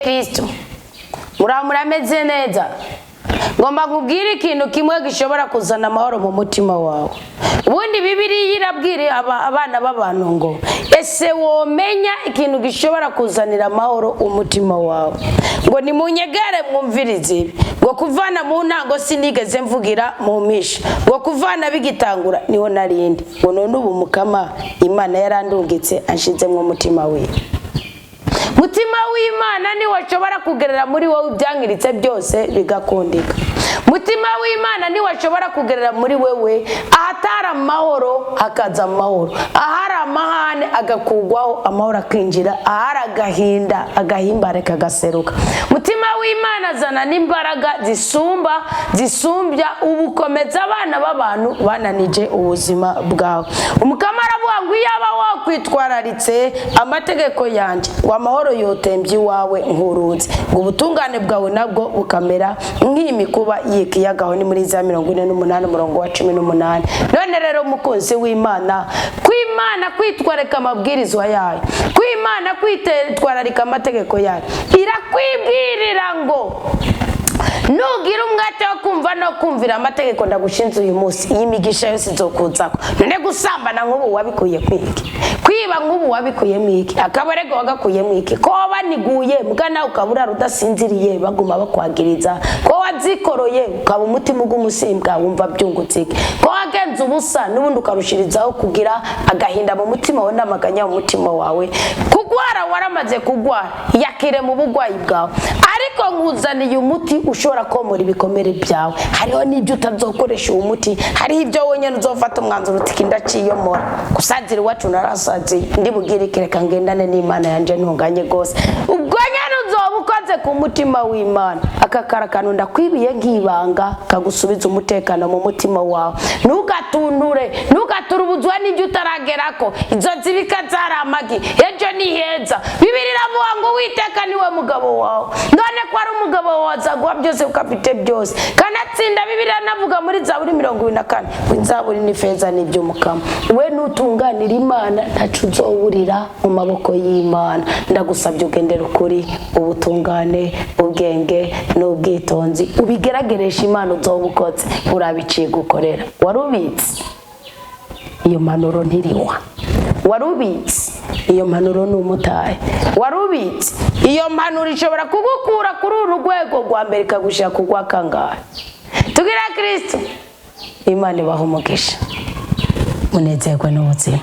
Kristo murameze neza ngomba nkubwire ikintu kimwe gishobora kuzana amahoro mu mutima wawe. Ubundi Bibiliya irabwira abana b'abantu ngo ese womenya ikintu gishobora kuzanira amahoro umutima wawe. Ngo ni munyegere mwumvirize ngo kuvana mu ntango sinigeze mvugira mu misha ngo kuvana bigitangura niho narindi ngo none ubu mukama Imana yarandungitse anshize mu mutima we. Mutima w'Imana ni washobora kugerera muri wowe ibyangiritse byose bigakundika. Mutima w'Imana ni washobora kugerera muri wewe ahatara amahoro hakaza amahoro, ahari amahane agakugwaho amahoro akinjira, ahari agahinda agahimbare kagaseruka. Mutima w'Imana azana n'imbaraga zisumbya ubukomeza abana b'abantu bananije ubuzima bwawe. Umukama aravuga ngo iyaba wakwitwararitse amategeko yanje ngo amahoro yotembye iwawe nk'uruzi, ngo ubutungane bwawe nabwo bukamera nk'imikuba y'ikiyagaho. Ni muri za 48 umurongo wa 18. None rero mukunzi w'Imana, kw'Imana kwitwareka amabwirizwa yayo, kw'Imana kwitwararika amategeko yayo, irakwibwirira ngo nugira umwete wo kumva no kumvira amategeko ndagushinze uyu munsi iyi migisha yose izokuzako. None gusambana nk'ubu wabikuye kwiki, kwiba nk'ubu wabikuye mwiki, akabarego wagakuye mwiki, ko baniguye mugana ukabura rudasinziriye baguma bakwagiriza, ko wazikoroye ukaba umutima ugumusimbwa wumva byungutsike, ko wagenza ubusa nubundi ukarushirizaho kugira agahinda mu mutima wawe n'amaganya mu mutima wawe. Kugwara waramaze kugwara, yakire mu bugwayi bwawe, ariko nkuzaniye umuti ushobora komora ibikomere byawe. Hariho n'ibyo utazokoresha uwo muti, hariho ibyo wonyene uzofata umwanzuro uti ndaciyomora kusazira iwacu narasazi ndibugire kireka ngendane n'Imana yanje ntunganye gose. Ubwo nyene uzobukoze ku mutima w'Imana, akakarakano ndakwibiye nk'ibanga kagusubiza umutekano mu mutima wawe. Ntugature ubuzwa n'ibyo utaragerako, izo zibika zaramagi ejo ni heza. Bibiliya iravuga ngo Uwiteka niwe mugabo wawe, none ko ari umugabo wawe azagwa byose ukafite byose. Kanatsinda Bibiliya navuga muri Zaburi 24 w'inzaburi ni feza n'iby'umukama. We nutunganira Imana ntacu uzoburira mu maboko y'Imana. Ndagusabye ugendera ukuri, ubutungane, ubwenge n'ubwitonzi, ubigerageresha Imana uzobukotse urabiciye gukorera. Warubitse iyo manuro ntiriwa, warubitse iyo manuro n'umutaye, warubitse iyo manuro ishobora kugukura kuri uru rwego rwa mbere ikagushira kugwa kangahe. Tugira Kristo, Imana ibaha umugisha, munezerwe n'ubuzima.